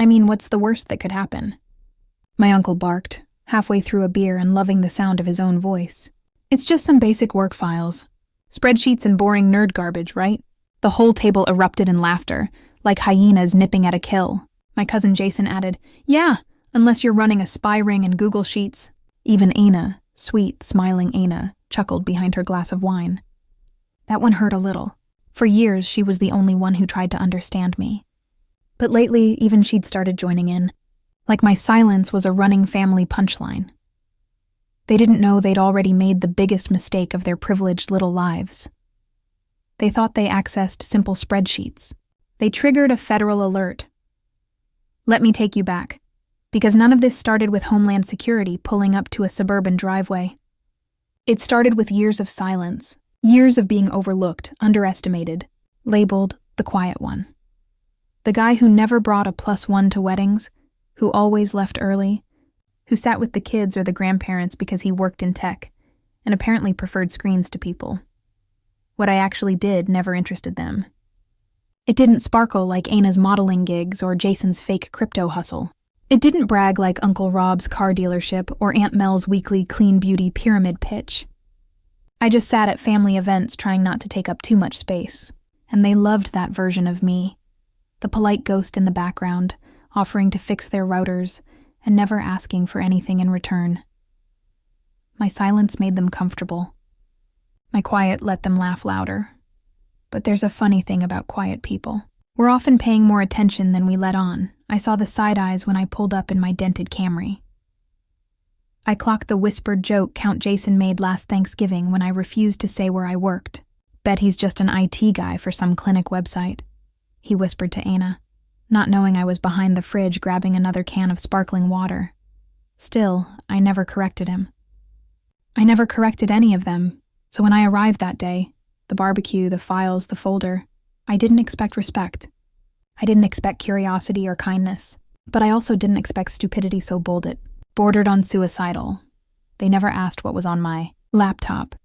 I mean, what's the worst that could happen? My uncle barked, halfway through a beer and loving the sound of his own voice. It's just some basic work files. Spreadsheets and boring nerd garbage, right? The whole table erupted in laughter, like hyenas nipping at a kill. My cousin Jason added, "Yeah, unless you're running a spy ring in Google Sheets." Even Aina, sweet, smiling Aina, chuckled behind her glass of wine. That one hurt a little. For years, she was the only one who tried to understand me. But lately, even she'd started joining in. Like my silence was a running family punchline. They didn't know they'd already made the biggest mistake of their privileged little lives. They thought they accessed simple spreadsheets. They triggered a federal alert. Let me take you back, because none of this started with Homeland Security pulling up to a suburban driveway. It started with years of silence, years of being overlooked, underestimated, labeled the quiet one. The guy who never brought a +1 to weddings, who always left early, who sat with the kids or the grandparents because he worked in tech, and apparently preferred screens to people. What I actually did never interested them. It didn't sparkle like Aina's modeling gigs or Jason's fake crypto hustle. It didn't brag like Uncle Rob's car dealership or Aunt Mel's weekly clean beauty pyramid pitch. I just sat at family events trying not to take up too much space, and they loved that version of me. The polite ghost in the background, offering to fix their routers and never asking for anything in return. My silence made them comfortable. My quiet let them laugh louder. But there's a funny thing about quiet people. We're often paying more attention than we let on. I saw the side eyes when I pulled up in my dented Camry. I clocked the whispered joke Count Jason made last Thanksgiving when I refused to say where I worked. Bet he's just an IT guy for some clinic website, he whispered to Aina, not knowing I was behind the fridge grabbing another can of sparkling water. Still, I never corrected him. I never corrected any of them, so when I arrived that day, the barbecue, the files, the folder, I didn't expect respect. I didn't expect curiosity or kindness, but I also didn't expect stupidity so bold it bordered on suicidal. They never asked what was on my laptop.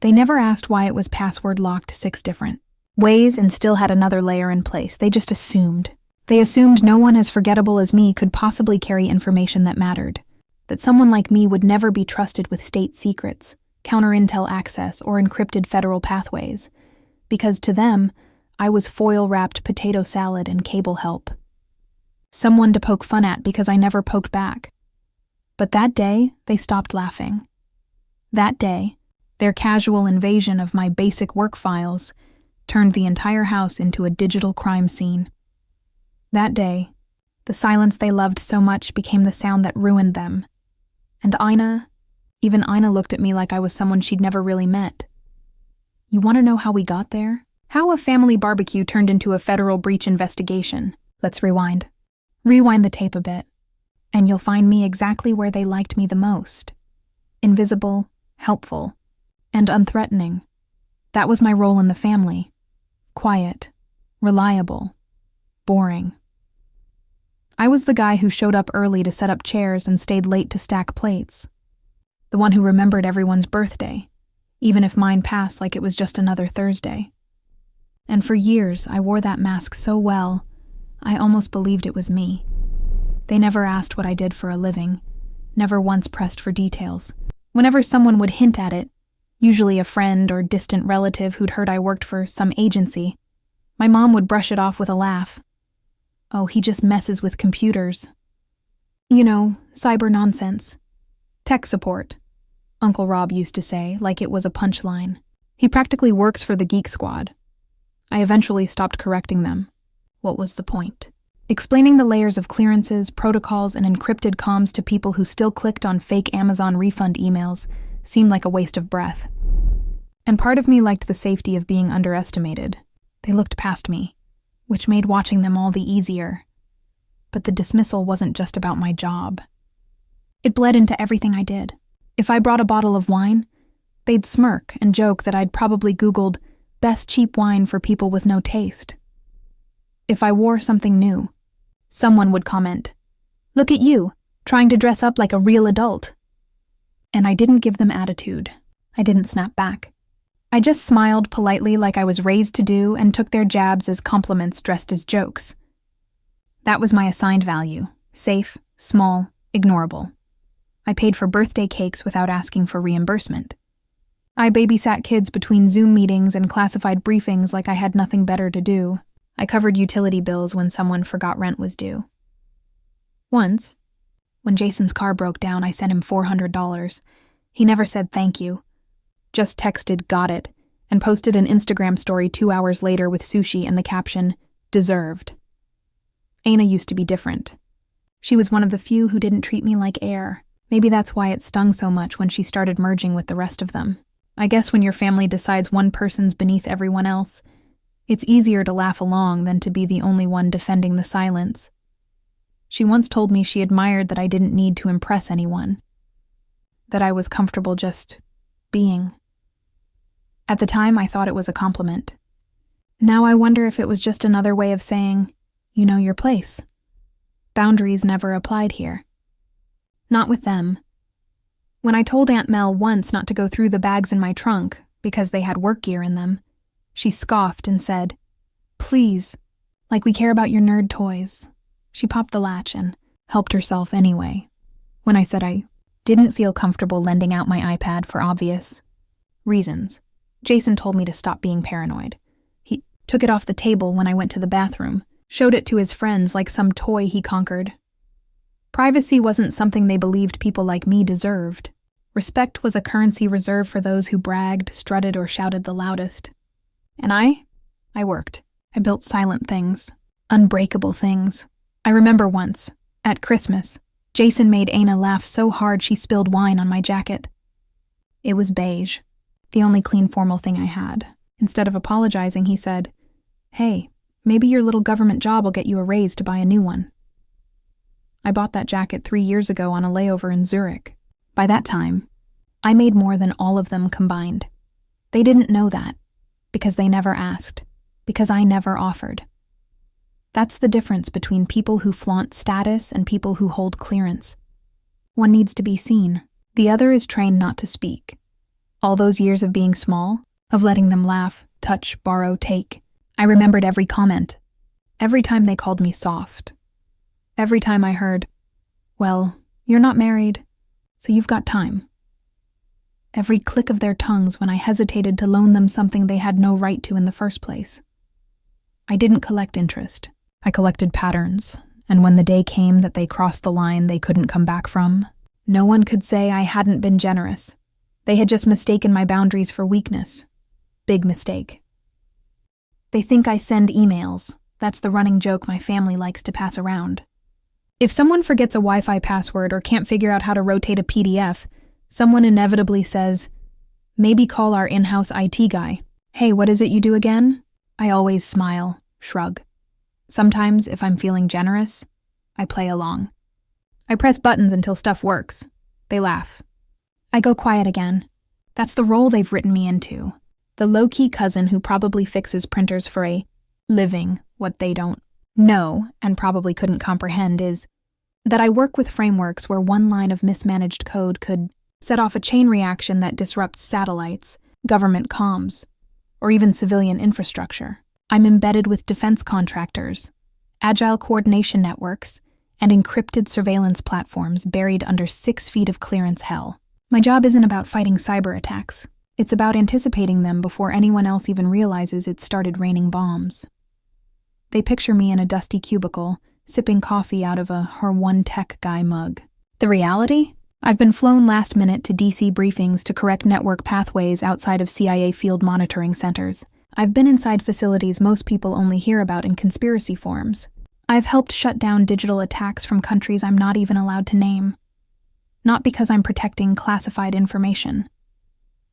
They never asked why it was password locked 6 different ways and still had another layer in place. They just assumed. They assumed no one as forgettable as me could possibly carry information that mattered, that someone like me would never be trusted with state secrets, counter-intel access, or encrypted federal pathways, because to them, I was foil-wrapped potato salad and cable help. Someone to poke fun at because I never poked back. But that day, they stopped laughing. That day, their casual invasion of my basic work files turned the entire house into a digital crime scene. That day, the silence they loved so much became the sound that ruined them. And even Aina looked at me like I was someone she'd never really met. You want to know how we got there? How a family barbecue turned into a federal breach investigation? Let's rewind. Rewind the tape a bit, and you'll find me exactly where they liked me the most. Invisible, helpful, and unthreatening. That was my role in the family. Quiet, reliable, boring. I was the guy who showed up early to set up chairs and stayed late to stack plates. The one who remembered everyone's birthday, even if mine passed like it was just another Thursday. And for years, I wore that mask so well, I almost believed it was me. They never asked what I did for a living, never once pressed for details. Whenever someone would hint at it, usually a friend or distant relative who'd heard I worked for some agency, my mom would brush it off with a laugh. Oh, he just messes with computers. You know, cyber nonsense. Tech support, Uncle Rob used to say, like it was a punchline. He practically works for the Geek Squad. I eventually stopped correcting them. What was the point? Explaining the layers of clearances, protocols, and encrypted comms to people who still clicked on fake Amazon refund emails seemed like a waste of breath. And part of me liked the safety of being underestimated. They looked past me, which made watching them all the easier. But the dismissal wasn't just about my job. It bled into everything I did. If I brought a bottle of wine, they'd smirk and joke that I'd probably Googled best cheap wine for people with no taste. If I wore something new, someone would comment, "Look at you, trying to dress up like a real adult." And I didn't give them attitude. I didn't snap back. I just smiled politely like I was raised to do and took their jabs as compliments dressed as jokes. That was my assigned value. Safe, small, ignorable. I paid for birthday cakes without asking for reimbursement. I babysat kids between Zoom meetings and classified briefings like I had nothing better to do. I covered utility bills when someone forgot rent was due. Once, when Jason's car broke down, I sent him $400. He never said thank you. Just texted, "Got it," and posted an Instagram story 2 hours later with sushi and the caption, "Deserved." Aina used to be different. She was one of the few who didn't treat me like air. Maybe that's why it stung so much when she started merging with the rest of them. I guess when your family decides one person's beneath everyone else, it's easier to laugh along than to be the only one defending the silence. She once told me she admired that I didn't need to impress anyone, that I was comfortable just being. At the time, I thought it was a compliment. Now I wonder if it was just another way of saying, you know your place. Boundaries never applied here. Not with them. When I told Aunt Mel once not to go through the bags in my trunk because they had work gear in them, she scoffed and said, "Please, like we care about your nerd toys." She popped the latch and helped herself anyway. When I said I didn't feel comfortable lending out my iPad for obvious reasons, Jason told me to stop being paranoid. He took it off the table when I went to the bathroom, showed it to his friends like some toy he conquered. Privacy wasn't something they believed people like me deserved. Respect was a currency reserved for those who bragged, strutted, or shouted the loudest. And I worked. I built silent things, unbreakable things. I remember once, at Christmas, Jason made Aina laugh so hard she spilled wine on my jacket. It was beige, the only clean formal thing I had. Instead of apologizing, he said, "Hey, maybe your little government job will get you a raise to buy a new one." I bought that jacket 3 years ago on a layover in Zurich. By that time, I made more than all of them combined. They didn't know that, because they never asked, because I never offered. That's the difference between people who flaunt status and people who hold clearance. One needs to be seen. The other is trained not to speak. All those years of being small, of letting them laugh, touch, borrow, take, I remembered every comment. Every time they called me soft. Every time I heard, "Well, you're not married, so you've got time." Every click of their tongues when I hesitated to loan them something they had no right to in the first place. I didn't collect interest. I collected patterns, and when the day came that they crossed the line they couldn't come back from, no one could say I hadn't been generous. They had just mistaken my boundaries for weakness. Big mistake. They think I send emails. That's the running joke my family likes to pass around. If someone forgets a Wi-Fi password or can't figure out how to rotate a PDF, someone inevitably says, "Maybe call our in-house IT guy. Hey, what is it you do again?" I always smile, shrug. Sometimes, if I'm feeling generous, I play along. I press buttons until stuff works. They laugh. I go quiet again. That's the role they've written me into. The low-key cousin who probably fixes printers for a living. What they don't know, and probably couldn't comprehend, is that I work with frameworks where one line of mismanaged code could set off a chain reaction that disrupts satellites, government comms, or even civilian infrastructure. I'm embedded with defense contractors, agile coordination networks, and encrypted surveillance platforms buried under 6 feet of clearance hell. My job isn't about fighting cyber attacks. It's about anticipating them before anyone else even realizes it started raining bombs. They picture me in a dusty cubicle, sipping coffee out of a her one tech guy mug. The reality? I've been flown last minute to DC briefings to correct network pathways outside of CIA field monitoring centers. I've been inside facilities most people only hear about in conspiracy forums. I've helped shut down digital attacks from countries I'm not even allowed to name. Not because I'm protecting classified information,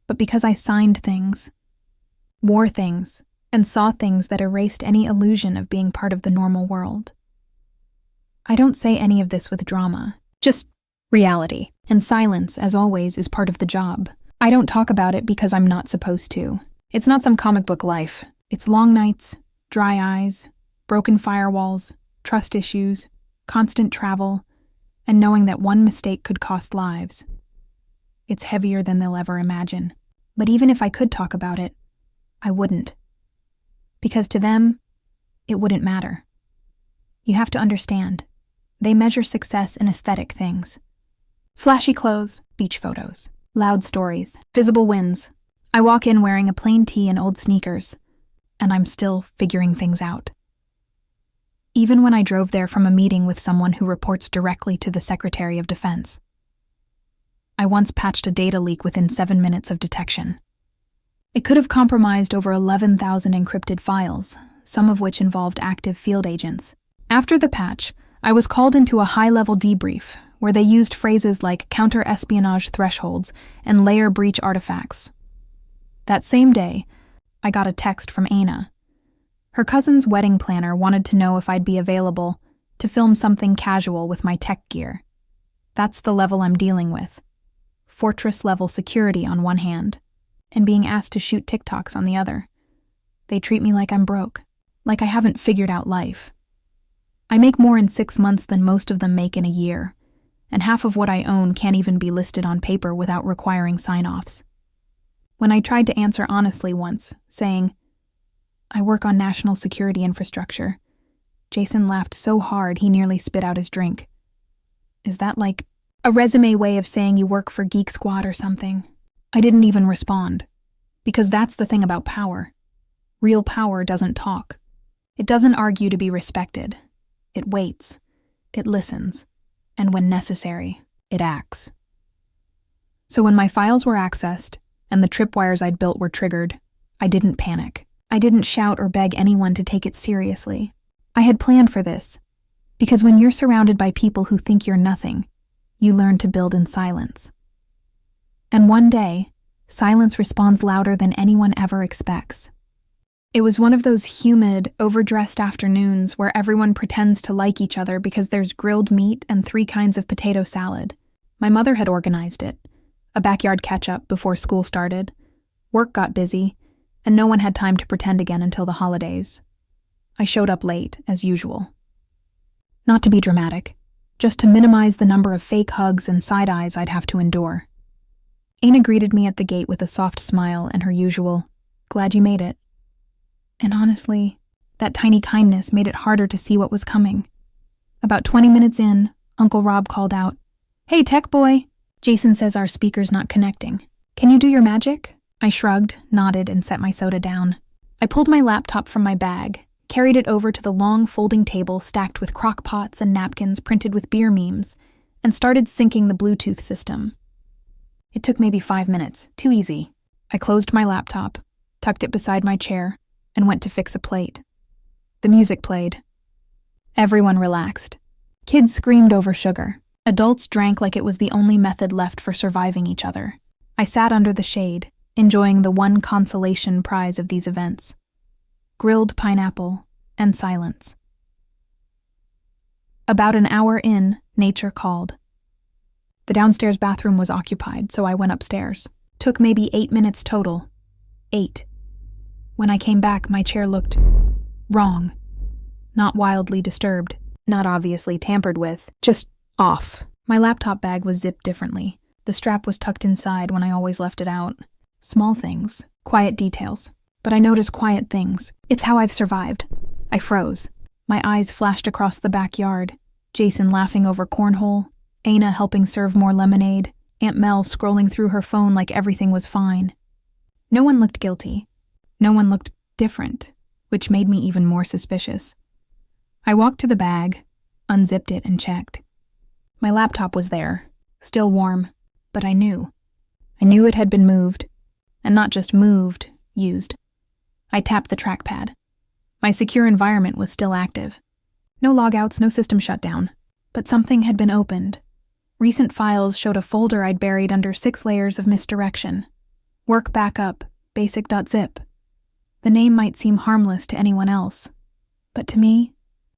but because I signed things, wore things, and saw things that erased any illusion of being part of the normal world. I don't say any of this with drama, just reality. And silence, as always, is part of the job. I don't talk about it because I'm not supposed to. It's not some comic book life. It's long nights, dry eyes, broken firewalls, trust issues, constant travel, and knowing that one mistake could cost lives. It's heavier than they'll ever imagine. But even if I could talk about it, I wouldn't. Because to them, it wouldn't matter. You have to understand. They measure success in aesthetic things. Flashy clothes, beach photos, loud stories, visible wins. I walk in wearing a plain tee and old sneakers, and I'm still figuring things out. Even when I drove there from a meeting with someone who reports directly to the Secretary of Defense. I once patched a data leak within 7 minutes of detection. It could have compromised over 11,000 encrypted files, some of which involved active field agents. After the patch, I was called into a high-level debrief where they used phrases like counter-espionage thresholds and layer breach artifacts. That same day, I got a text from Aina. Her cousin's wedding planner wanted to know if I'd be available to film something casual with my tech gear. That's the level I'm dealing with. Fortress-level security on one hand, and being asked to shoot TikToks on the other. They treat me like I'm broke, like I haven't figured out life. I make more in 6 months than most of them make in a year, and half of what I own can't even be listed on paper without requiring sign-offs. When I tried to answer honestly once, saying, I work on national security infrastructure, Jason laughed so hard he nearly spit out his drink. Is that like a resume way of saying you work for Geek Squad or something? I didn't even respond, because that's the thing about power. Real power doesn't talk. It doesn't argue to be respected. It waits. It listens. And when necessary, it acts. So when my files were accessed, and the tripwires I'd built were triggered, I didn't panic. I didn't shout or beg anyone to take it seriously. I had planned for this, because when you're surrounded by people who think you're nothing, you learn to build in silence. And one day, silence responds louder than anyone ever expects. It was one of those humid, overdressed afternoons where everyone pretends to like each other because there's grilled meat and 3 kinds of potato salad. My mother had organized it. A backyard catch-up before school started. Work got busy, and no one had time to pretend again until the holidays. I showed up late, as usual. Not to be dramatic, just to minimize the number of fake hugs and side eyes I'd have to endure. Aina greeted me at the gate with a soft smile and her usual, glad you made it. And honestly, that tiny kindness made it harder to see what was coming. About 20 minutes in, Uncle Rob called out, Hey, tech boy! Jason says our speaker's not connecting. Can you do your magic? I shrugged, nodded, and set my soda down. I pulled my laptop from my bag, carried it over to the long folding table stacked with crock pots and napkins printed with beer memes, and started syncing the Bluetooth system. It took maybe 5 minutes, too easy. I closed my laptop, tucked it beside my chair, and went to fix a plate. The music played. Everyone relaxed. Kids screamed over sugar. Adults drank like it was the only method left for surviving each other. I sat under the shade, enjoying the one consolation prize of these events: grilled pineapple and silence. About an hour in, nature called. The downstairs bathroom was occupied, so I went upstairs. Took maybe 8 minutes total. 8. When I came back, my chair looked wrong. Not wildly disturbed, not obviously tampered with, just off. My laptop bag was zipped differently. The strap was tucked inside when I always left it out. Small things, quiet details. But I notice quiet things. It's how I've survived. I froze. My eyes flashed across the backyard. Jason laughing over cornhole, Aina helping serve more lemonade, Aunt Mel scrolling through her phone like everything was fine. No one looked guilty. No one looked different, which made me even more suspicious. I walked to the bag, unzipped it, and checked. My laptop was there, still warm, but I knew. I knew it had been moved, and not just moved, used. I tapped the trackpad. My secure environment was still active. No logouts, no system shutdown, but something had been opened. Recent files showed a folder I'd buried under 6 layers of misdirection. Work backup, basic.zip. The name might seem harmless to anyone else, but to me,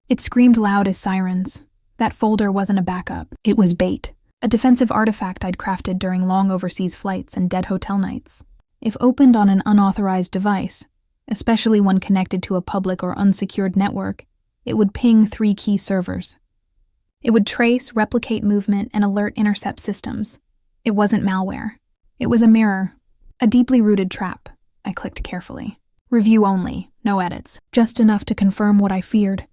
it screamed loud as sirens. That folder wasn't a backup, it was bait. A defensive artifact I'd crafted during long overseas flights and dead hotel nights. If opened on an unauthorized device, especially one connected to a public or unsecured network, it would ping 3 key servers. It would trace, replicate movement, and alert intercept systems. It wasn't malware. It was a mirror, a deeply rooted trap. I clicked carefully. Review only, no edits. Just enough to confirm what I feared.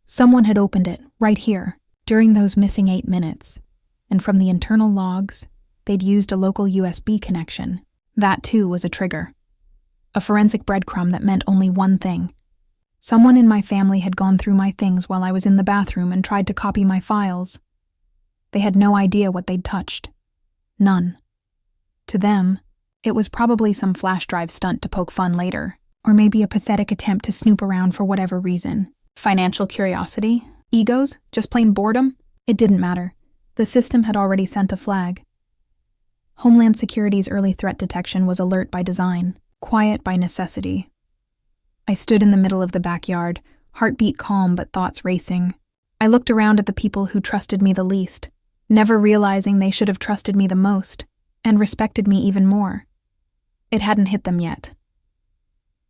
Someone had opened it, right here, during those missing 8 minutes. And from the internal logs, they'd used a local USB connection. That, too, was a trigger. A forensic breadcrumb that meant only one thing. Someone in my family had gone through my things while I was in the bathroom and tried to copy my files. They had no idea what they'd touched. None. To them, it was probably some flash drive stunt to poke fun later, or maybe a pathetic attempt to snoop around for whatever reason. Financial curiosity? Egos? Just plain boredom? It didn't matter. The system had already sent a flag. Homeland Security's early threat detection was alert by design, quiet by necessity. I stood in the middle of the backyard, heartbeat calm but thoughts racing. I looked around at the people who trusted me the least, never realizing they should have trusted me the most, and respected me even more. It hadn't hit them yet.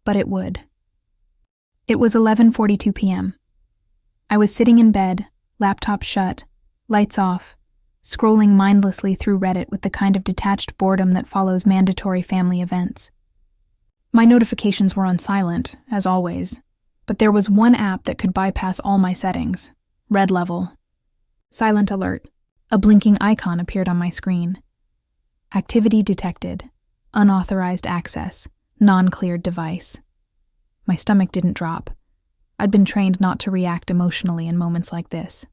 But it would. It was 11:42 p.m. I was sitting in bed, laptop shut, lights off, scrolling mindlessly through Reddit with the kind of detached boredom that follows mandatory family events. My notifications were on silent, as always, but there was one app that could bypass all my settings. Red level. Silent alert. A blinking icon appeared on my screen. Activity detected. Unauthorized access. Non-cleared device. My stomach didn't drop. I'd been trained not to react emotionally in moments like this.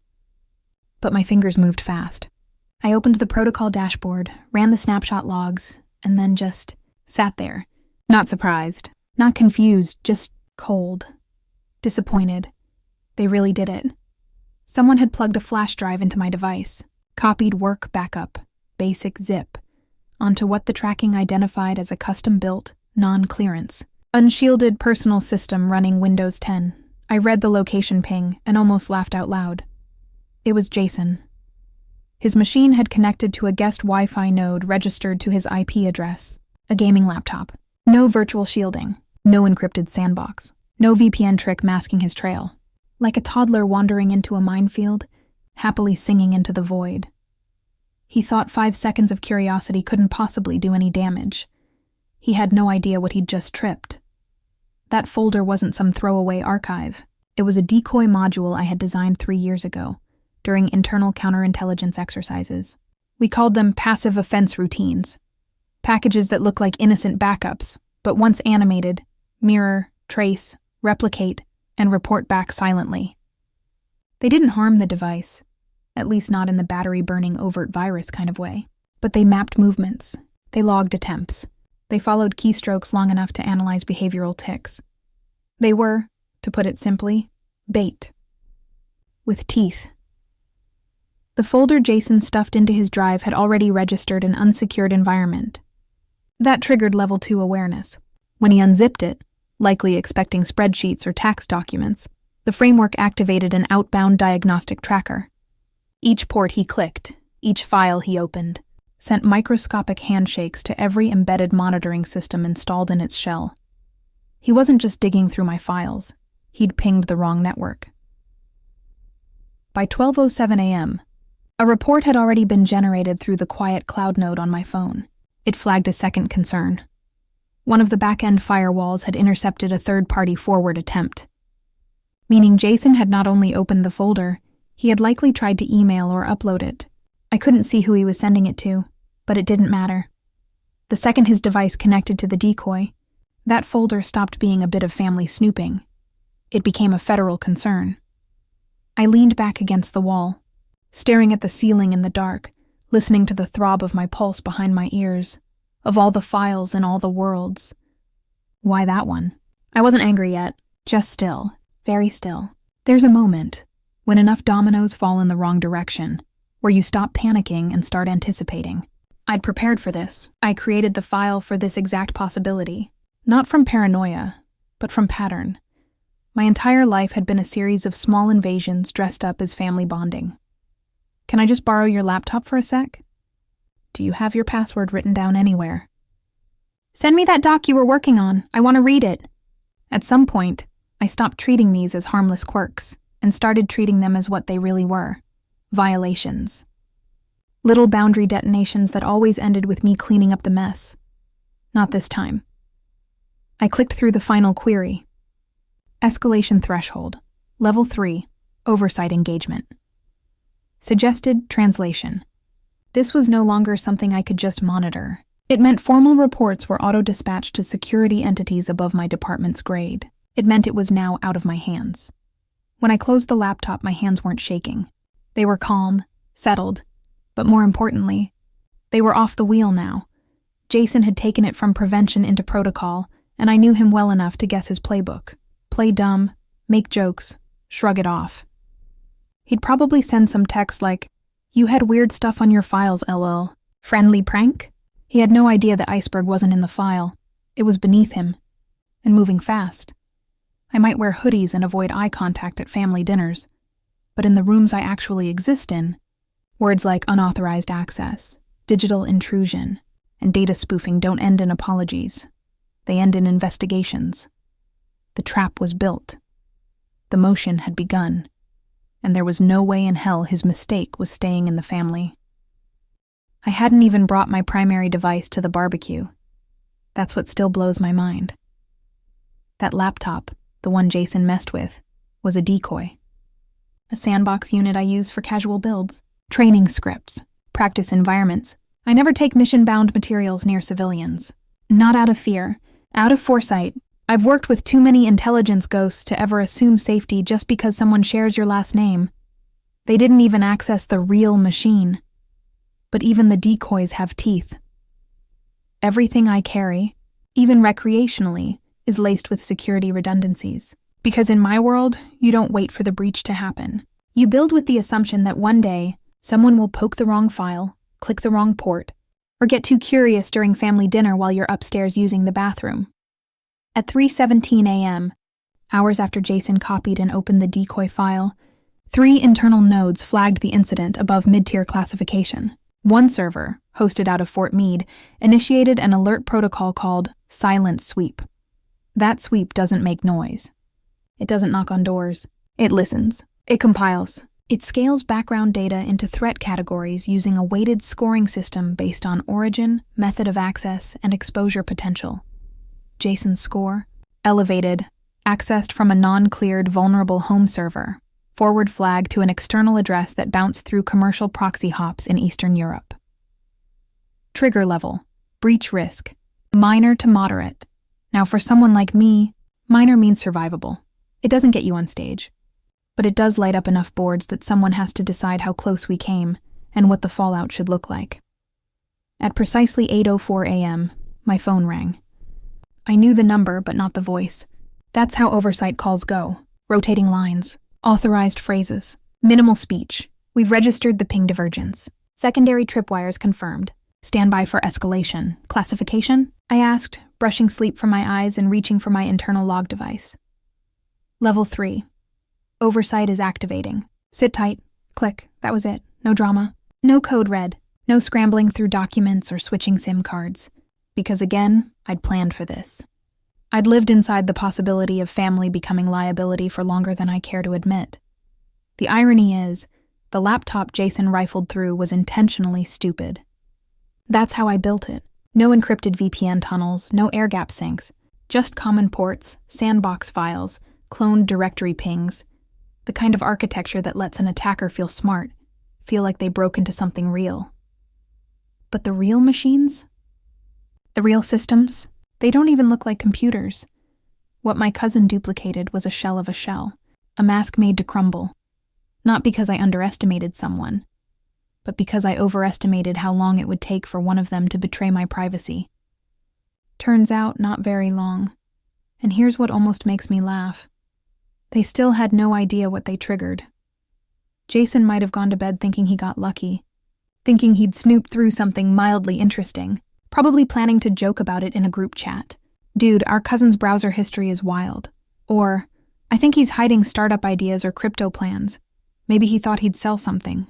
But my fingers moved fast. I opened the protocol dashboard, ran the snapshot logs, and then just sat there. Not surprised, not confused, just cold. Disappointed. They really did it. Someone had plugged a flash drive into my device, copied work backup, basic zip, onto what the tracking identified as a custom-built, non-clearance, unshielded personal system running Windows 10. I read the location ping and almost laughed out loud. It was Jason. His machine had connected to a guest Wi-Fi node registered to his IP address, a gaming laptop. No virtual shielding, no encrypted sandbox, no VPN trick masking his trail. Like a toddler wandering into a minefield, happily singing into the void. He thought 5 seconds of curiosity couldn't possibly do any damage. He had no idea what he'd just tripped. That folder wasn't some throwaway archive. It was a decoy module I had designed 3 years ago, during internal counterintelligence exercises. We called them passive offense routines. Packages that look like innocent backups, but once animated, mirror, trace, replicate, and report back silently. They didn't harm the device, at least not in the battery-burning overt virus kind of way, but they mapped movements, they logged attempts, they followed keystrokes long enough to analyze behavioral tics. They were, to put it simply, bait. With teeth. The folder Jason stuffed into his drive had already registered an unsecured environment. That triggered level 2 awareness. When he unzipped it, likely expecting spreadsheets or tax documents, the framework activated an outbound diagnostic tracker. Each port he clicked, each file he opened, sent microscopic handshakes to every embedded monitoring system installed in its shell. He wasn't just digging through my files, he'd pinged the wrong network. By 12:07 a.m., a report had already been generated through the quiet cloud node on my phone. It flagged a second concern. One of the back-end firewalls had intercepted a third-party forward attempt. Meaning Jason had not only opened the folder, he had likely tried to email or upload it. I couldn't see who he was sending it to, but it didn't matter. The second his device connected to the decoy, that folder stopped being a bit of family snooping. It became a federal concern. I leaned back against the wall, staring at the ceiling in the dark, listening to the throb of my pulse behind my ears, of all the files in all the worlds. Why that one? I wasn't angry yet, just still, very still. There's a moment, when enough dominoes fall in the wrong direction, where you stop panicking and start anticipating. I'd prepared for this. I created the file for this exact possibility, not from paranoia, but from pattern. My entire life had been a series of small invasions dressed up as family bonding. Can I just borrow your laptop for a sec? Do you have your password written down anywhere? Send me that doc you were working on. I want to read it. At some point, I stopped treating these as harmless quirks and started treating them as what they really were. Violations. Little boundary detonations that always ended with me cleaning up the mess. Not this time. I clicked through the final query. Escalation threshold. Level 3. Oversight engagement. Suggested translation. This was no longer something I could just monitor. It meant formal reports were auto-dispatched to security entities above my department's grade. It meant it was now out of my hands. When I closed the laptop, my hands weren't shaking. They were calm, settled, but more importantly, they were off the wheel now. Jason had taken it from prevention into protocol, and I knew him well enough to guess his playbook. Play dumb, make jokes, shrug it off. He'd probably send some text like, "You had weird stuff on your files, LL. Friendly prank?" He had no idea the iceberg wasn't in the file. It was beneath him, and moving fast. I might wear hoodies and avoid eye contact at family dinners, but in the rooms I actually exist in, words like unauthorized access, digital intrusion, and data spoofing don't end in apologies. They end in investigations. The trap was built. The motion had begun, and there was no way in hell his mistake was staying in the family. I hadn't even brought my primary device to the barbecue. That's what still blows my mind. That laptop, the one Jason messed with, was a decoy. A sandbox unit I use for casual builds, training scripts, practice environments. I never take mission-bound materials near civilians. Not out of fear, out of foresight. I've worked with too many intelligence ghosts to ever assume safety just because someone shares your last name. They didn't even access the real machine. But even the decoys have teeth. Everything I carry, even recreationally, is laced with security redundancies. Because in my world, you don't wait for the breach to happen. You build with the assumption that one day, someone will poke the wrong file, click the wrong port, or get too curious during family dinner while you're upstairs using the bathroom. At 3:17 a.m., hours after Jason copied and opened the decoy file, 3 internal nodes flagged the incident above mid-tier classification. One server, hosted out of Fort Meade, initiated an alert protocol called Silent Sweep. That sweep doesn't make noise. It doesn't knock on doors. It listens. It compiles. It scales background data into threat categories using a weighted scoring system based on origin, method of access, and exposure potential. Jason's score? Elevated, accessed from a non-cleared vulnerable home server. Forward flag to an external address that bounced through commercial proxy hops in Eastern Europe. Trigger level, breach risk, minor to moderate. Now for someone like me, minor means survivable. It doesn't get you on stage. But it does light up enough boards that someone has to decide how close we came and what the fallout should look like. At precisely 8:04 a.m., my phone rang. I knew the number, but not the voice. That's how oversight calls go. Rotating lines. Authorized phrases. Minimal speech. We've registered the ping divergence. Secondary tripwires confirmed. Standby for escalation. Classification? I asked, brushing sleep from my eyes and reaching for my internal log device. Level 3. Oversight is activating. Sit tight. Click. That was it. No drama. No code red. No scrambling through documents or switching SIM cards. Because again, I'd planned for this. I'd lived inside the possibility of family becoming liability for longer than I care to admit. The irony is, the laptop Jason rifled through was intentionally stupid. That's how I built it. No encrypted VPN tunnels, no air-gap sinks, just common ports, sandbox files, cloned directory pings, the kind of architecture that lets an attacker feel smart, feel like they broke into something real. But the real machines? The real systems? They don't even look like computers. What my cousin duplicated was a shell of a shell, a mask made to crumble. Not because I underestimated someone, but because I overestimated how long it would take for one of them to betray my privacy. Turns out, not very long. And here's what almost makes me laugh. They still had no idea what they triggered. Jason might have gone to bed thinking he got lucky, thinking he'd snooped through something mildly interesting, probably planning to joke about it in a group chat. Dude, our cousin's browser history is wild. Or, I think he's hiding startup ideas or crypto plans. Maybe he thought he'd sell something.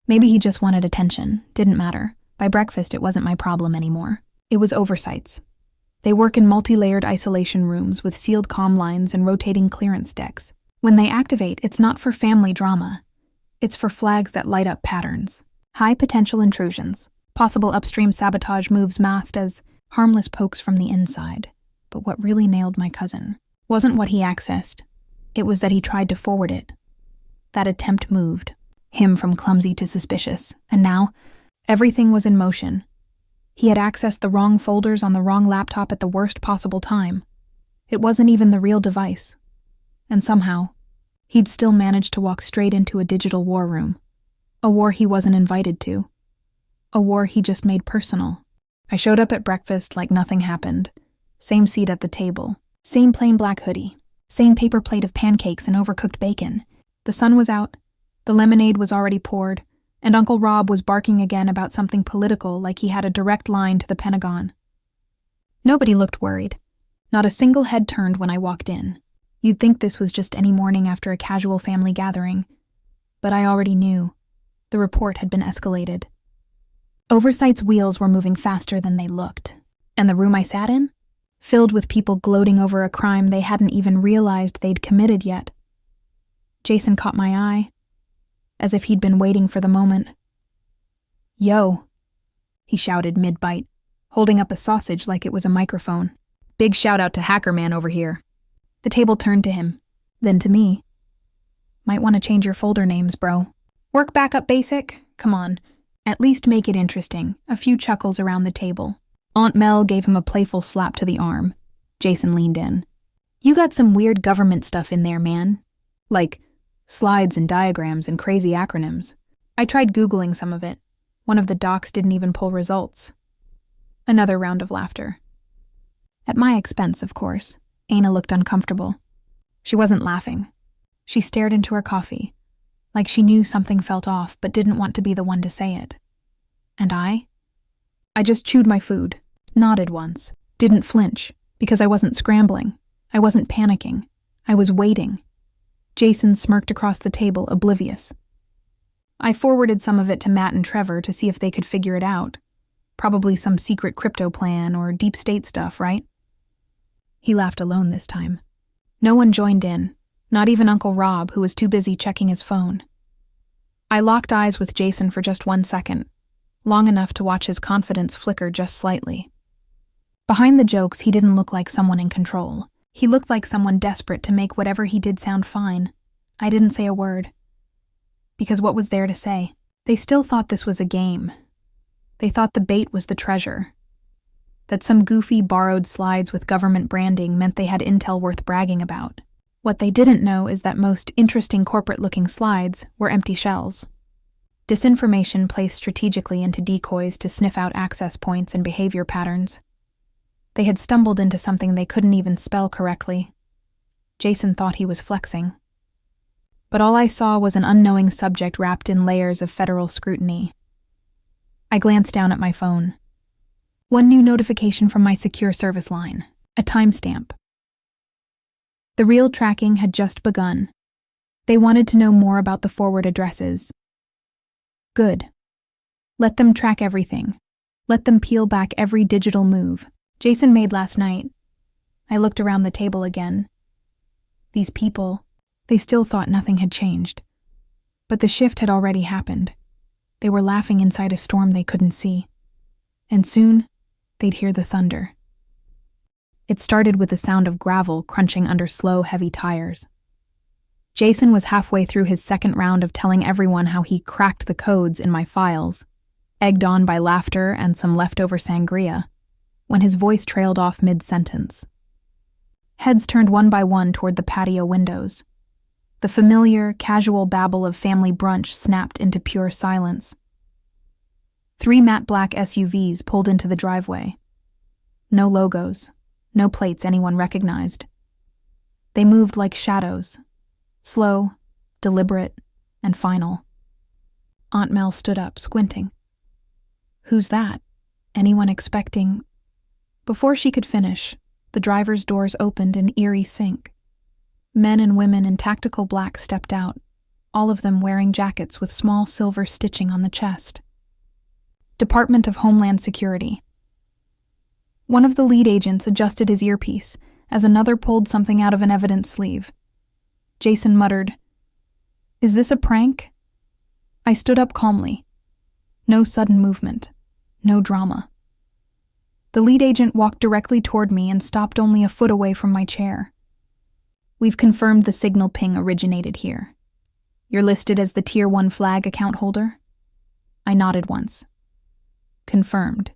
Maybe he just wanted attention. Didn't matter. By breakfast, it wasn't my problem anymore. It was oversights. They work in multi-layered isolation rooms with sealed comm lines and rotating clearance decks. When they activate, it's not for family drama. It's for flags that light up patterns. High potential intrusions. Possible upstream sabotage moves masked as harmless pokes from the inside. But what really nailed my cousin wasn't what he accessed. It was that he tried to forward it. That attempt moved him from clumsy to suspicious, and now everything was in motion. He had accessed the wrong folders on the wrong laptop at the worst possible time. It wasn't even the real device. And somehow, he'd still managed to walk straight into a digital war room. A war he wasn't invited to. A war he just made personal. I showed up at breakfast like nothing happened. Same seat at the table. Same plain black hoodie. Same paper plate of pancakes and overcooked bacon. The sun was out. The lemonade was already poured. And Uncle Rob was barking again about something political like he had a direct line to the Pentagon. Nobody looked worried. Not a single head turned when I walked in. You'd think this was just any morning after a casual family gathering. But I already knew. The report had been escalated. Oversight's wheels were moving faster than they looked. And the room I sat in? Filled with people gloating over a crime they hadn't even realized they'd committed yet. Jason caught my eye, as if he'd been waiting for the moment. "Yo," he shouted mid-bite, holding up a sausage like it was a microphone. "Big shout out to Hacker Man over here." The table turned to him, then to me. "Might want to change your folder names, bro. Work back up basic? Come on. At least make it interesting." A few chuckles around the table. Aunt Mel gave him a playful slap to the arm. Jason leaned in. "You got some weird government stuff in there, man. Like slides and diagrams and crazy acronyms. I tried Googling some of it. One of the docs didn't even pull results." Another round of laughter. At my expense, of course. Aina looked uncomfortable. She wasn't laughing. She stared into her coffee, like she knew something felt off but didn't want to be the one to say it. And I just chewed my food, nodded once, didn't flinch, because I wasn't scrambling. I wasn't panicking. I was waiting. Jason smirked across the table, oblivious. I forwarded some of it to Matt and Trevor to see if they could figure it out. Probably some secret crypto plan or deep state stuff, right? He laughed alone this time. No one joined in, not even Uncle Rob, who was too busy checking his phone. I locked eyes with Jason for just 1 second, long enough to watch his confidence flicker just slightly. Behind the jokes, he didn't look like someone in control. He looked like someone desperate to make whatever he did sound fine. I didn't say a word. Because what was there to say? They still thought this was a game. They thought the bait was the treasure. That some goofy borrowed slides with government branding meant they had intel worth bragging about. What they didn't know is that most interesting corporate-looking slides were empty shells. Disinformation placed strategically into decoys to sniff out access points and behavior patterns. They had stumbled into something they couldn't even spell correctly. Jason thought he was flexing. But all I saw was an unknowing subject wrapped in layers of federal scrutiny. I glanced down at my phone. One new notification from my secure service line, a timestamp. The real tracking had just begun. They wanted to know more about the forward addresses. Good. Let them track everything. Let them peel back every digital move Jason made last night. I looked around the table again. These people, they still thought nothing had changed. But the shift had already happened. They were laughing inside a storm they couldn't see. And soon, they'd hear the thunder. It started with the sound of gravel crunching under slow, heavy tires. Jason was halfway through his second round of telling everyone how he cracked the codes in my files, egged on by laughter and some leftover sangria, when his voice trailed off mid-sentence. Heads turned one by one toward the patio windows. The familiar, casual babble of family brunch snapped into pure silence. 3 matte black SUVs pulled into the driveway. No logos, no plates anyone recognized. They moved like shadows, slow, deliberate, and final. Aunt Mel stood up, squinting. "Who's that? Anyone expecting—" Before she could finish, the driver's doors opened in eerie sync. Men and women in tactical black stepped out, all of them wearing jackets with small silver stitching on the chest. Department of Homeland Security. One of the lead agents adjusted his earpiece as another pulled something out of an evidence sleeve. Jason muttered, "Is this a prank?" I stood up calmly. No sudden movement. No drama. The lead agent walked directly toward me and stopped only a foot away from my chair. "We've confirmed the signal ping originated here. You're listed as the Tier 1 flag account holder? I nodded once. Confirmed.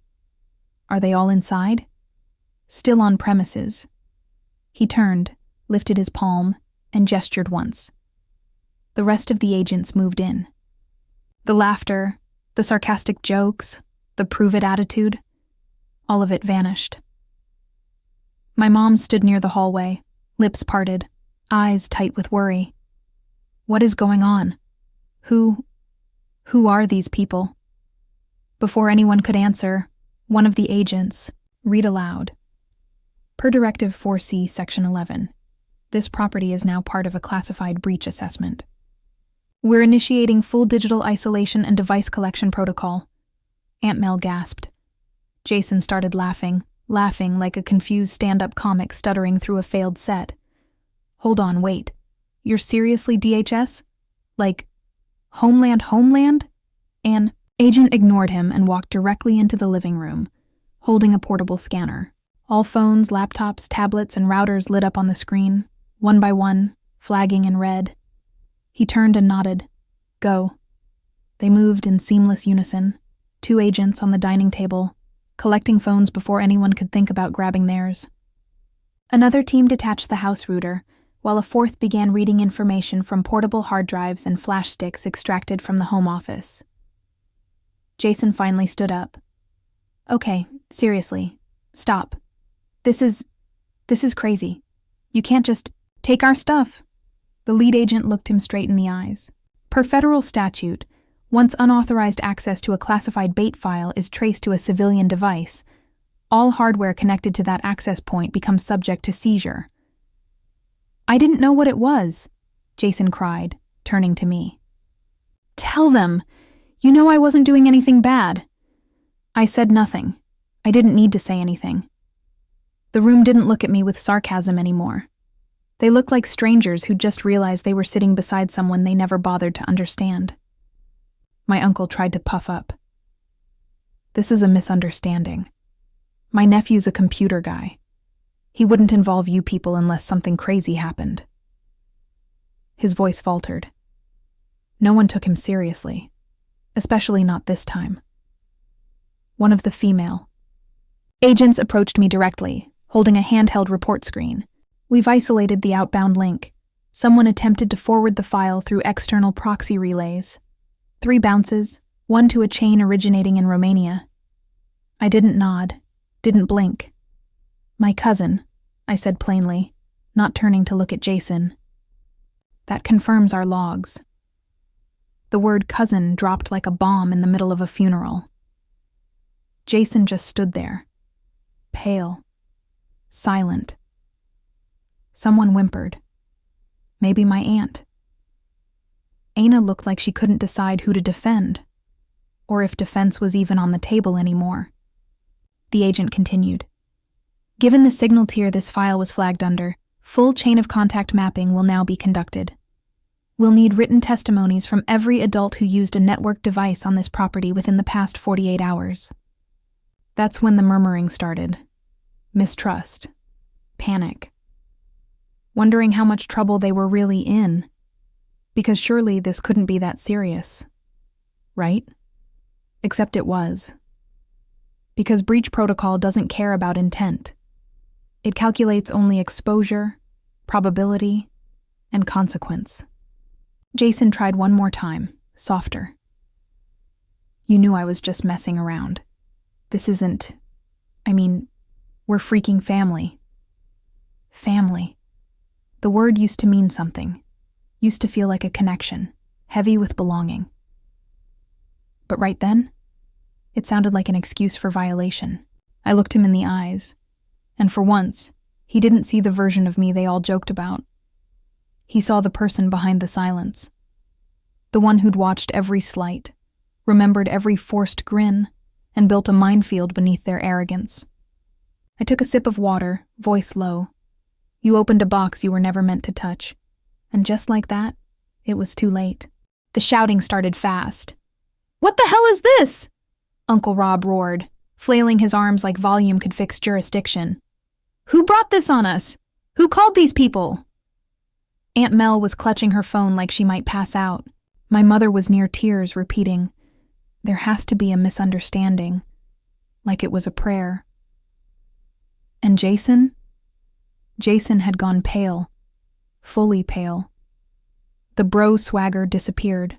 Are they all inside? Still on premises. He turned, lifted his palm, and gestured once. The rest of the agents moved in. The laughter, the sarcastic jokes, the prove-it attitude, all of it vanished. My mom stood near the hallway, lips parted, eyes tight with worry. What is going on? Who are these people? Before anyone could answer, one of the agents read aloud. Per Directive 4C, Section 11, this property is now part of a classified breach assessment. We're initiating full digital isolation and device collection protocol. Aunt Mel gasped. Jason started laughing like a confused stand-up comic stuttering through a failed set. Hold on, wait. You're seriously DHS? Like, Homeland? An agent ignored him and walked directly into the living room, holding a portable scanner. All phones, laptops, tablets, and routers lit up on the screen, one by one, flagging in red. He turned and nodded. Go. They moved in seamless unison, 2 agents on the dining table, collecting phones before anyone could think about grabbing theirs. Another team detached the house router, while a 4th began reading information from portable hard drives and flash sticks extracted from the home office. Jason finally stood up. Okay, seriously, stop. This is crazy. You can't just take our stuff. The lead agent looked him straight in the eyes. Per federal statute, once unauthorized access to a classified bait file is traced to a civilian device, all hardware connected to that access point becomes subject to seizure. I didn't know what it was, Jason cried, turning to me. Tell them. You know I wasn't doing anything bad. I said nothing. I didn't need to say anything. The room didn't look at me with sarcasm anymore. They looked like strangers who'd just realized they were sitting beside someone they never bothered to understand. My uncle tried to puff up. This is a misunderstanding. My nephew's a computer guy. He wouldn't involve you people unless something crazy happened. His voice faltered. No one took him seriously, especially not this time. One of the female agents approached me directly, holding a handheld report screen. We've isolated the outbound link. Someone attempted to forward the file through external proxy relays. 3 bounces, 1 to a chain originating in Romania. I didn't nod, didn't blink. My cousin, I said plainly, not turning to look at Jason. That confirms our logs. The word cousin dropped like a bomb in the middle of a funeral. Jason just stood there, pale, silent. Someone whimpered. Maybe my aunt. Aina looked like she couldn't decide who to defend, or if defense was even on the table anymore. The agent continued. Given the signal tier this file was flagged under, full chain of contact mapping will now be conducted. We'll need written testimonies from every adult who used a network device on this property within the past 48 hours. That's when the murmuring started. Mistrust. Panic. Wondering how much trouble they were really in. Because surely this couldn't be that serious. Right? Except it was. Because breach protocol doesn't care about intent. It calculates only exposure, probability, and consequence. Jason tried one more time, softer. You knew I was just messing around. This isn't... we're freaking family. Family. The word used to mean something. Used to feel like a connection, heavy with belonging. But right then, it sounded like an excuse for violation. I looked him in the eyes, and for once, he didn't see the version of me they all joked about. He saw the person behind the silence. The one who'd watched every slight, remembered every forced grin, and built a minefield beneath their arrogance. I took a sip of water, voice low. You opened a box you were never meant to touch. And just like that, it was too late. The shouting started fast. What the hell is this? Uncle Rob roared, flailing his arms like volume could fix jurisdiction. Who brought this on us? Who called these people? Aunt Mel was clutching her phone like she might pass out. My mother was near tears, repeating, "There has to be a misunderstanding," like it was a prayer. And Jason? Jason had gone pale, fully pale. The bro swagger disappeared.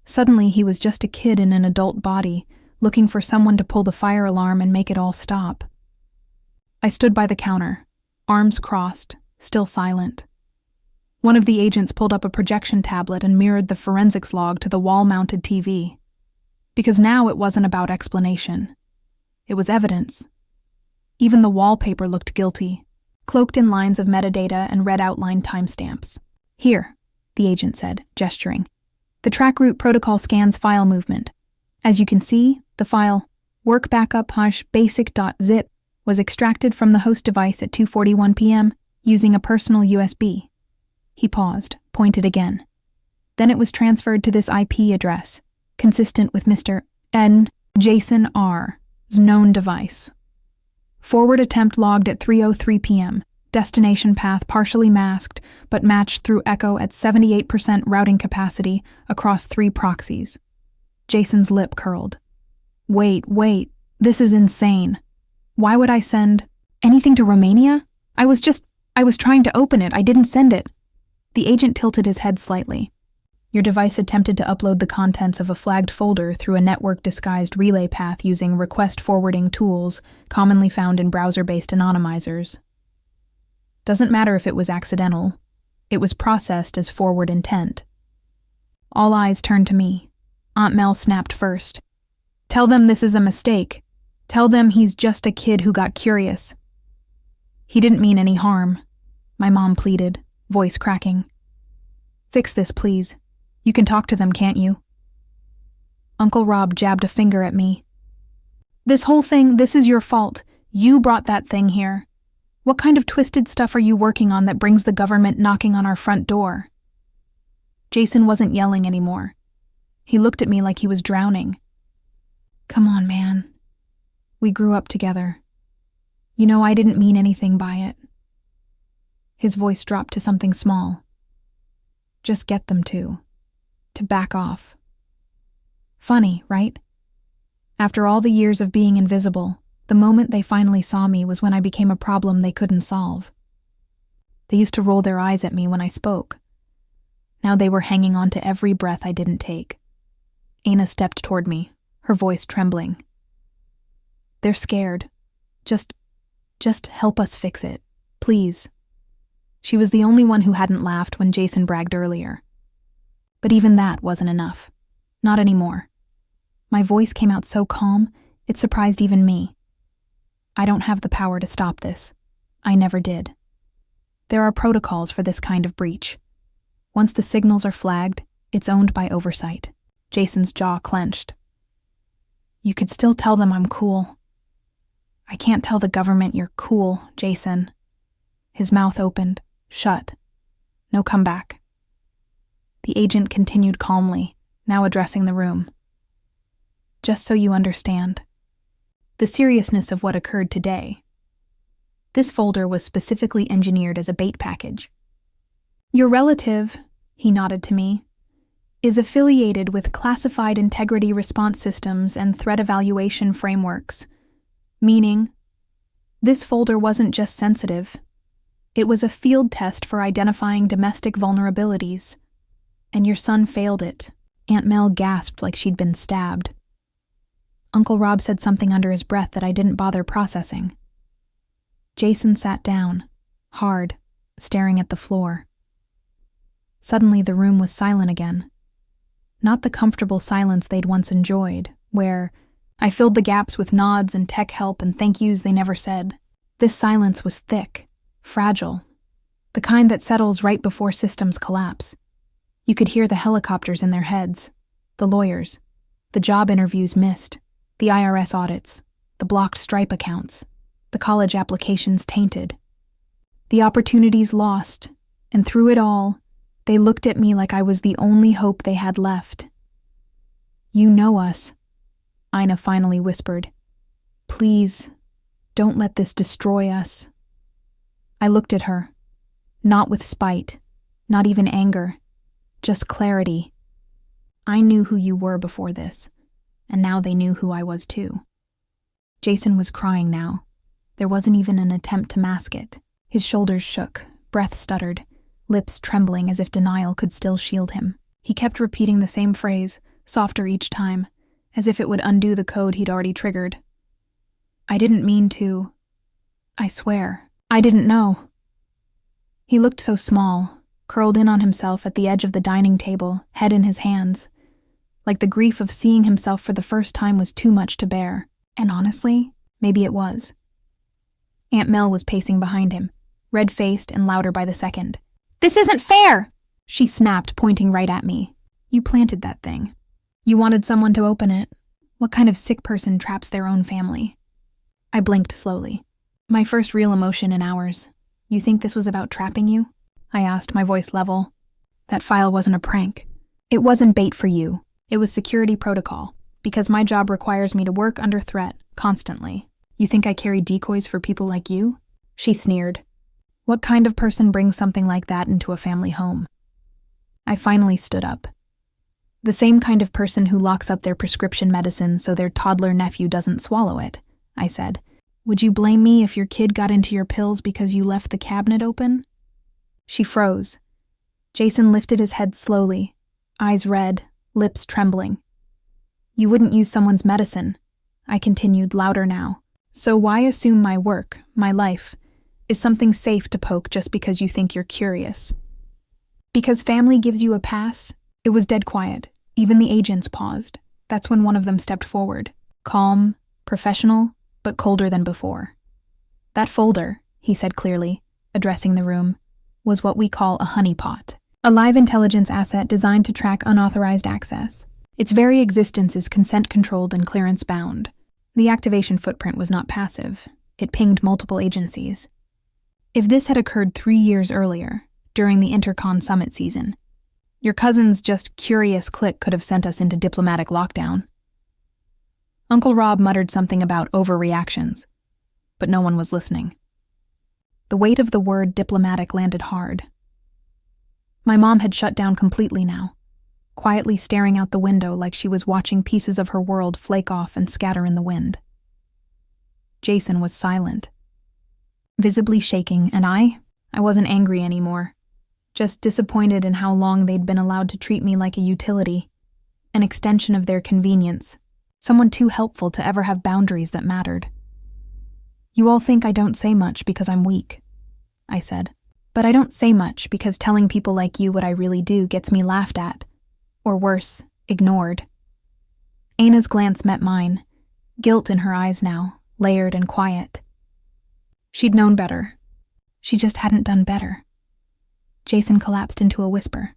Suddenly he was just a kid in an adult body, looking for someone to pull the fire alarm and make it all stop. I stood by the counter, arms crossed, still silent. One of the agents pulled up a projection tablet and mirrored the forensics log to the wall-mounted TV. Because now it wasn't about explanation. It was evidence. Even the wallpaper looked guilty, cloaked in lines of metadata and red outline timestamps. "Here," the agent said, gesturing. "The track route protocol scans file movement. As you can see, the file workbackup-basic.zip was extracted from the host device at 2:41 p.m. using a personal USB. He paused, pointed again. Then it was transferred to this IP address, consistent with Mr. N. Jason R.'s known device. Forward attempt logged at 3:03 p.m. Destination path partially masked, but matched through echo at 78% routing capacity across 3 proxies. Jason's lip curled. Wait, this is insane. Why would I send anything to Romania? I was trying to open it. I didn't send it. The agent tilted his head slightly. Your device attempted to upload the contents of a flagged folder through a network-disguised relay path using request forwarding tools commonly found in browser-based anonymizers. Doesn't matter if it was accidental. It was processed as forward intent. All eyes turned to me. Aunt Mel snapped first. "Tell them this is a mistake. Tell them he's just a kid who got curious." "He didn't mean any harm," my mom pleaded, voice cracking. "Fix this, please. You can talk to them, can't you?" Uncle Rob jabbed a finger at me. "This whole thing, this is your fault. You brought that thing here. What kind of twisted stuff are you working on that brings the government knocking on our front door?" Jason wasn't yelling anymore. He looked at me like he was drowning. "Come on, man. We grew up together. You know I didn't mean anything by it." His voice dropped to something small. "Just get them to back off." Funny, right? After all the years of being invisible, the moment they finally saw me was when I became a problem they couldn't solve. They used to roll their eyes at me when I spoke. Now they were hanging on to every breath I didn't take. Aina stepped toward me, her voice trembling. "They're scared. Just help us fix it. Please." She was the only one who hadn't laughed when Jason bragged earlier. But even that wasn't enough. Not anymore. My voice came out so calm, it surprised even me. "I don't have the power to stop this. I never did. There are protocols for this kind of breach. Once the signals are flagged, it's owned by oversight." Jason's jaw clenched. "You could still tell them I'm cool." "I can't tell the government you're cool, Jason." His mouth opened, shut. No comeback. The agent continued calmly, now addressing the room. "Just so you understand the seriousness of what occurred today. This folder was specifically engineered as a bait package. Your relative," he nodded to me, "is affiliated with classified integrity response systems and threat evaluation frameworks, meaning this folder wasn't just sensitive. It was a field test for identifying domestic vulnerabilities. And your son failed it." Aunt Mel gasped like she'd been stabbed. Uncle Rob said something under his breath that I didn't bother processing. Jason sat down, hard, staring at the floor. Suddenly the room was silent again. Not the comfortable silence they'd once enjoyed, where I filled the gaps with nods and tech help and thank yous they never said. This silence was thick, fragile, the kind that settles right before systems collapse. You could hear the helicopters in their heads, the lawyers, the job interviews missed, the IRS audits, the blocked Stripe accounts, the college applications tainted, the opportunities lost, and through it all, they looked at me like I was the only hope they had left. "You know us," Ina finally whispered. "Please, don't let this destroy us." I looked at her, not with spite, Not even anger. Just clarity. I knew who you were before this, and now they knew who I was too. Jason was crying now. There wasn't even an attempt to mask it. His shoulders shook, breath stuttered, lips trembling as if denial could still shield him. He kept repeating the same phrase, softer each time, as if it would undo the code he'd already triggered. I didn't mean to. I swear, I didn't know. He looked so small, curled in on himself at the edge of the dining table, head in his hands. Like the grief of seeing himself for the first time was too much to bear. And honestly, maybe it was. Aunt Mel was pacing behind him, red-faced and louder by the second. "This isn't fair!" she snapped, pointing right at me. "You planted that thing. You wanted someone to open it. What kind of sick person traps their own family?" I blinked slowly. My first real emotion in hours. "You think this was about trapping you?" I asked, my voice level. "That file wasn't a prank. It wasn't bait for you. It was security protocol, because my job requires me to work under threat, constantly. You think I carry decoys for people like you?" She sneered. "What kind of person brings something like that into a family home?" I finally stood up. "The same kind of person who locks up their prescription medicine so their toddler nephew doesn't swallow it," I said. "Would you blame me if your kid got into your pills because you left the cabinet open?" She froze. Jason lifted his head slowly, eyes red, lips trembling. "You wouldn't use someone's medicine," I continued, louder now. "So why assume my work, my life, is something safe to poke just because you think you're curious? Because family gives you a pass?" It was dead quiet. Even the agents paused. That's when one of them stepped forward. Calm, professional, but colder than before. "That folder," he said clearly, addressing the room, "was what we call a honeypot. A live intelligence asset designed to track unauthorized access. Its very existence is consent-controlled and clearance-bound. The activation footprint was not passive. It pinged multiple agencies. If this had occurred 3 years earlier, during the Intercon Summit season, your cousin's just curious click could have sent us into diplomatic lockdown." Uncle Rob muttered something about overreactions, but no one was listening. The weight of the word diplomatic landed hard. My mom had shut down completely now, quietly staring out the window like she was watching pieces of her world flake off and scatter in the wind. Jason was silent, visibly shaking, and I wasn't angry anymore, just disappointed in how long they'd been allowed to treat me like a utility, an extension of their convenience, someone too helpful to ever have boundaries that mattered. "You all think I don't say much because I'm weak," I said. "But I don't say much because telling people like you what I really do gets me laughed at. Or worse, ignored." Ana's glance met mine, guilt in her eyes now, layered and quiet. She'd known better. She just hadn't done better. Jason collapsed into a whisper.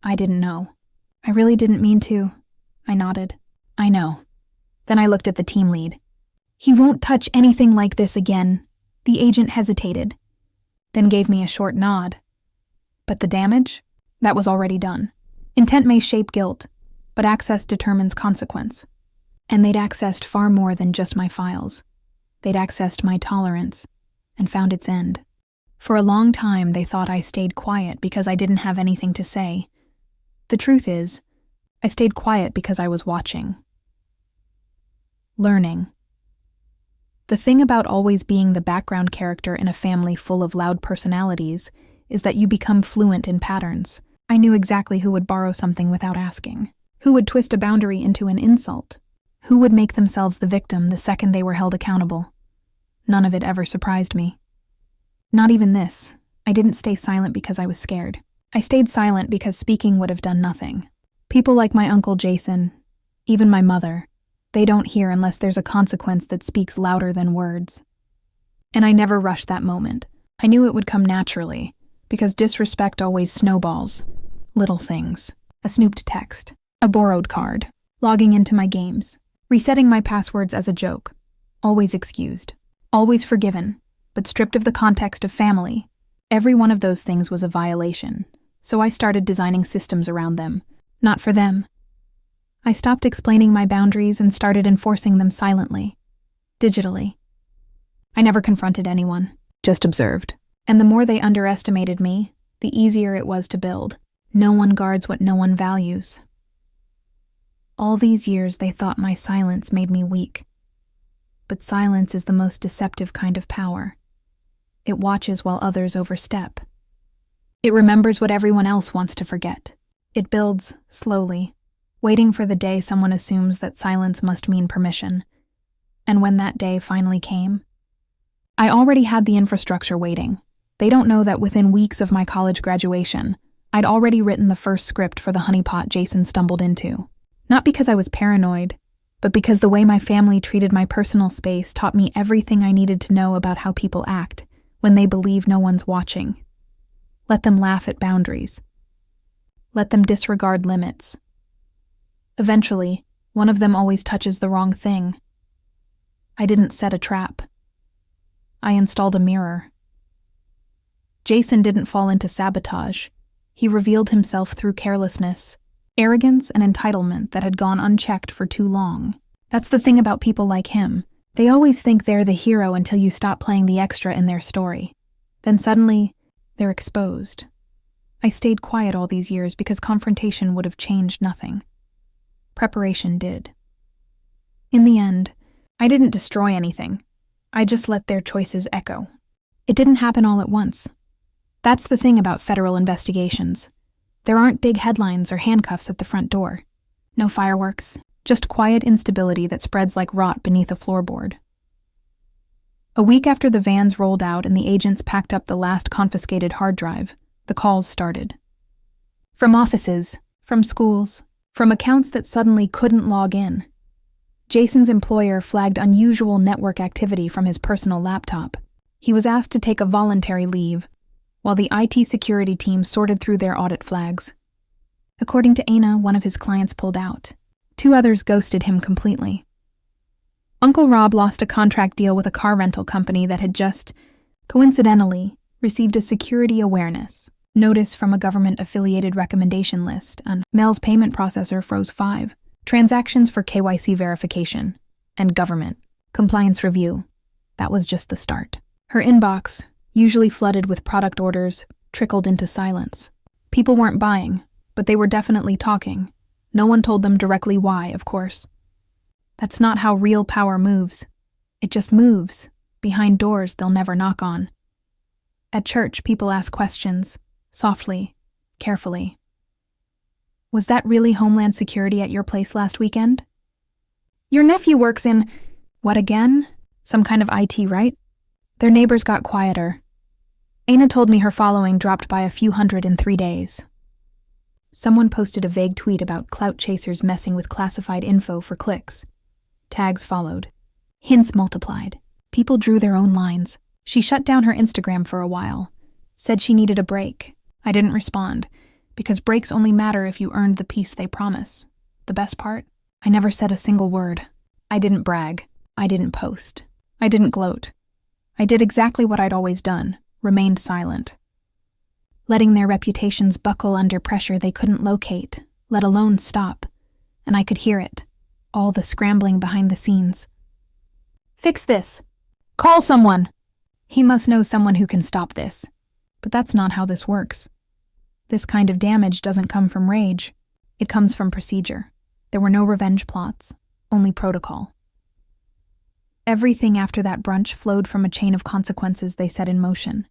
"I didn't know. I really didn't mean to." I nodded. "I know." Then I looked at the team lead. "He won't touch anything like this again." The agent hesitated, then gave me a short nod. "But the damage? That was already done. Intent may shape guilt, but access determines consequence. And they'd accessed far more than just my files. They'd accessed my tolerance, and found its end. For a long time, they thought I stayed quiet because I didn't have anything to say. The truth is, I stayed quiet because I was watching. Learning. The thing about always being the background character in a family full of loud personalities is that you become fluent in patterns. I knew exactly who would borrow something without asking, who would twist a boundary into an insult, who would make themselves the victim the second they were held accountable. None of it ever surprised me. Not even this. I didn't stay silent because I was scared. I stayed silent because speaking would have done nothing. People like my Uncle Jason, even my mother, they don't hear unless there's a consequence that speaks louder than words. And I never rushed that moment. I knew it would come naturally, because disrespect always snowballs. Little things. A snooped text. A borrowed card. Logging into my games. Resetting my passwords as a joke. Always excused. Always forgiven, but stripped of the context of family. Every one of those things was a violation, so I started designing systems around them. Not for them. I stopped explaining my boundaries and started enforcing them silently. Digitally. I never confronted anyone, just observed. And the more they underestimated me, the easier it was to build. No one guards what no one values. All these years they thought my silence made me weak. But silence is the most deceptive kind of power. It watches while others overstep. It remembers what everyone else wants to forget. It builds slowly, waiting for the day someone assumes that silence must mean permission. And when that day finally came, I already had the infrastructure waiting. They don't know that within weeks of my college graduation, I'd already written the first script for the honeypot Jason stumbled into. Not because I was paranoid, but because the way my family treated my personal space taught me everything I needed to know about how people act when they believe no one's watching. Let them laugh at boundaries. Let them disregard limits. Eventually, one of them always touches the wrong thing. I didn't set a trap. I installed a mirror. Jason didn't fall into sabotage. He revealed himself through carelessness, arrogance, and entitlement that had gone unchecked for too long. That's the thing about people like him. They always think they're the hero until you stop playing the extra in their story. Then suddenly, they're exposed. I stayed quiet all these years because confrontation would have changed nothing. Preparation did. In the end, I didn't destroy anything. I just let their choices echo. It didn't happen all at once. That's the thing about federal investigations. There aren't big headlines or handcuffs at the front door. No fireworks, just quiet instability that spreads like rot beneath a floorboard. A week after the vans rolled out and the agents packed up the last confiscated hard drive, the calls started. From offices, from schools, from accounts that suddenly couldn't log in. Jason's employer flagged unusual network activity from his personal laptop. He was asked to take a voluntary leave, while the IT security team sorted through their audit flags. According to Ana, one of his clients pulled out. 2 others ghosted him completely. Uncle Rob lost a contract deal with a car rental company that had just, coincidentally, received a security awareness notice from a government-affiliated recommendation list, and Mel's payment processor froze 5 transactions for KYC verification and government compliance review. That was just the start. Her inbox, usually flooded with product orders, trickled into silence. People weren't buying, but they were definitely talking. No one told them directly why, of course. That's not how real power moves. It just moves, behind doors they'll never knock on. At church, people ask questions, softly, carefully. Was that really Homeland Security at your place last weekend? Your nephew works in... What again? Some kind of IT, right? Their neighbors got quieter. Ana told me her following dropped by a few hundred in 3 days. Someone posted a vague tweet about clout chasers messing with classified info for clicks. Tags followed. Hints multiplied. People drew their own lines. She shut down her Instagram for a while. Said she needed a break. I didn't respond, because breaks only matter if you earned the peace they promise. The best part? I never said a single word. I didn't brag. I didn't post. I didn't gloat. I did exactly what I'd always done, remained silent. Letting their reputations buckle under pressure they couldn't locate, let alone stop. And I could hear it, all the scrambling behind the scenes. Fix this. Call someone. He must know someone who can stop this. But that's not how this works. This kind of damage doesn't come from rage. It comes from procedure. There were no revenge plots, only protocol. Everything after that brunch flowed from a chain of consequences they set in motion.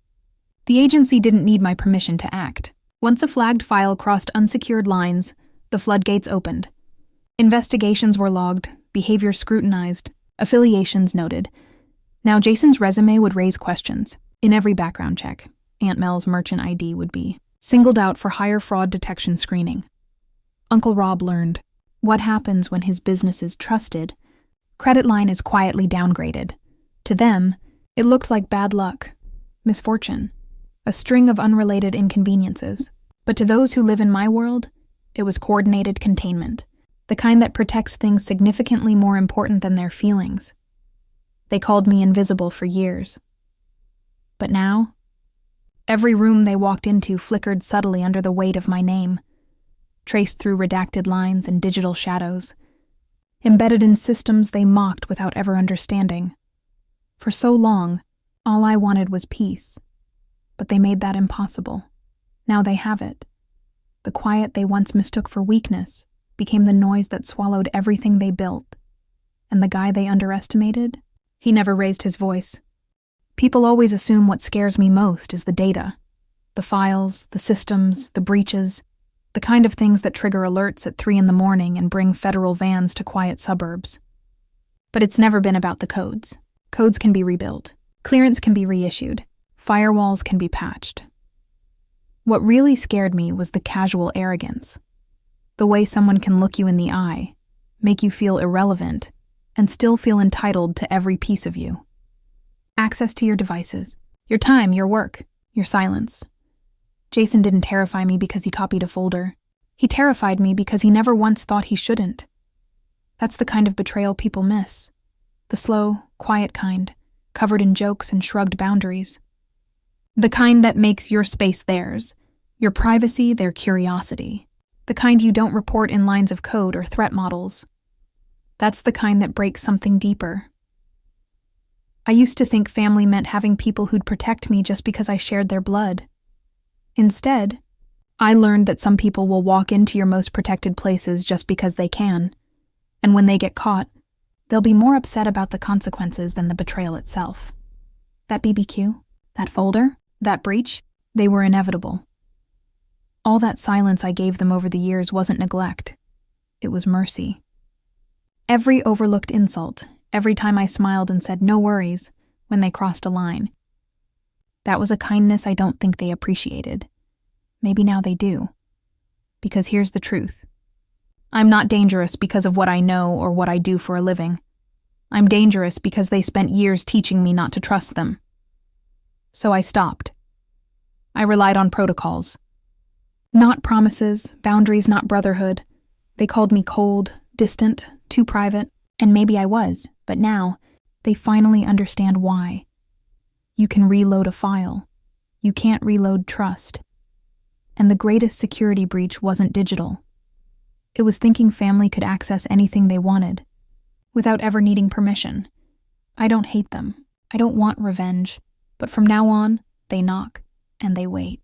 The agency didn't need my permission to act. Once a flagged file crossed unsecured lines, the floodgates opened. Investigations were logged, behavior scrutinized, affiliations noted. Now Jason's resume would raise questions. In every background check, Aunt Mel's merchant ID would be singled out for higher fraud detection screening. Uncle Rob learned what happens when his business is trusted. Credit line is quietly downgraded. To them, it looked like bad luck, misfortune, a string of unrelated inconveniences. But to those who live in my world, it was coordinated containment, the kind that protects things significantly more important than their feelings. They called me invisible for years. But now, every room they walked into flickered subtly under the weight of my name, traced through redacted lines and digital shadows, embedded in systems they mocked without ever understanding. For so long, all I wanted was peace, but they made that impossible. Now they have it. The quiet they once mistook for weakness became the noise that swallowed everything they built. And the guy they underestimated? He never raised his voice. People always assume what scares me most is the data. The files, the systems, the breaches, the kind of things that trigger alerts at 3 a.m. and bring federal vans to quiet suburbs. But it's never been about the codes. Codes can be rebuilt. Clearance can be reissued. Firewalls can be patched. What really scared me was the casual arrogance. The way someone can look you in the eye, make you feel irrelevant, and still feel entitled to every piece of you. Access to your devices, your time, your work, your silence. Jason didn't terrify me because he copied a folder. He terrified me because he never once thought he shouldn't. That's the kind of betrayal people miss. The slow, quiet kind, covered in jokes and shrugged boundaries. The kind that makes your space theirs, your privacy their curiosity. The kind you don't report in lines of code or threat models. That's the kind that breaks something deeper. I used to think family meant having people who'd protect me just because I shared their blood. Instead, I learned that some people will walk into your most protected places just because they can, and when they get caught, they'll be more upset about the consequences than the betrayal itself. That BBQ, that folder, that breach, they were inevitable. All that silence I gave them over the years wasn't neglect. It was mercy. Every overlooked insult, every time I smiled and said no worries when they crossed a line. That was a kindness I don't think they appreciated. Maybe now they do. Because here's the truth. I'm not dangerous because of what I know or what I do for a living. I'm dangerous because they spent years teaching me not to trust them. So I stopped. I relied on protocols. Not promises, boundaries, not brotherhood. They called me cold, distant, too private, and maybe I was, but now they finally understand why. You can reload a file. You can't reload trust. And the greatest security breach wasn't digital. It was thinking family could access anything they wanted, without ever needing permission. I don't hate them. I don't want revenge. But from now on, they knock, and they wait.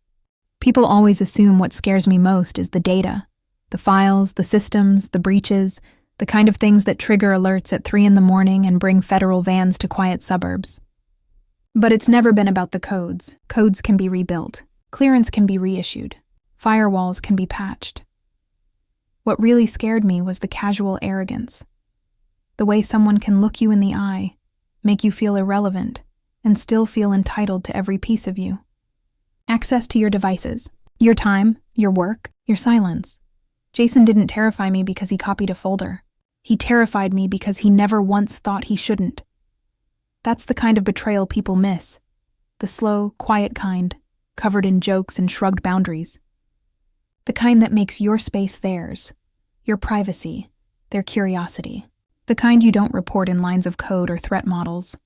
People always assume what scares me most is the data. The files, the systems, the breaches, the kind of things that trigger alerts at 3 a.m. and bring federal vans to quiet suburbs. But it's never been about the codes. Codes can be rebuilt. Clearance can be reissued. Firewalls can be patched. What really scared me was the casual arrogance. The way someone can look you in the eye, make you feel irrelevant, and still feel entitled to every piece of you. Access to your devices, your time, your work, your silence. Jason didn't terrify me because he copied a folder. He terrified me because he never once thought he shouldn't. That's the kind of betrayal people miss. The slow, quiet kind, covered in jokes and shrugged boundaries. The kind that makes your space theirs, your privacy, their curiosity. The kind you don't report in lines of code or threat models.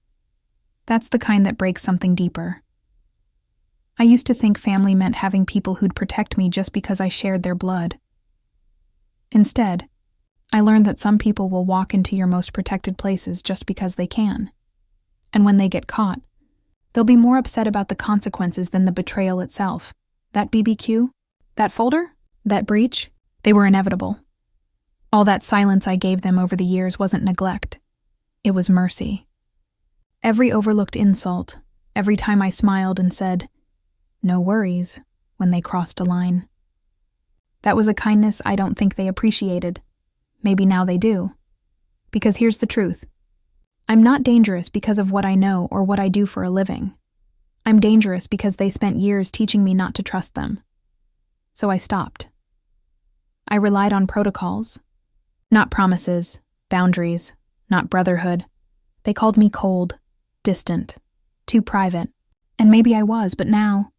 That's the kind that breaks something deeper. I used to think family meant having people who'd protect me just because I shared their blood. Instead, I learned that some people will walk into your most protected places just because they can. And when they get caught, they'll be more upset about the consequences than the betrayal itself. That BBQ, that folder, that breach, they were inevitable. All that silence I gave them over the years wasn't neglect. It was mercy. Every overlooked insult, every time I smiled and said, no worries, when they crossed a line. That was a kindness I don't think they appreciated. Maybe now they do. Because here's the truth. I'm not dangerous because of what I know or what I do for a living. I'm dangerous because they spent years teaching me not to trust them. So I stopped. I relied on protocols. Not promises, boundaries, not brotherhood. They called me cold, distant, too private. And maybe I was, but now,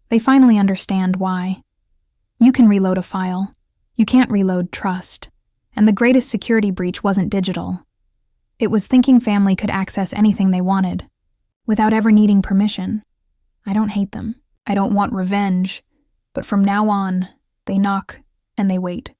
they finally understand why. You can reload a file. You can't reload trust. And the greatest security breach wasn't digital. It was thinking family could access anything they wanted, without ever needing permission. I don't hate them. I don't want revenge. But from now on, they knock and they wait.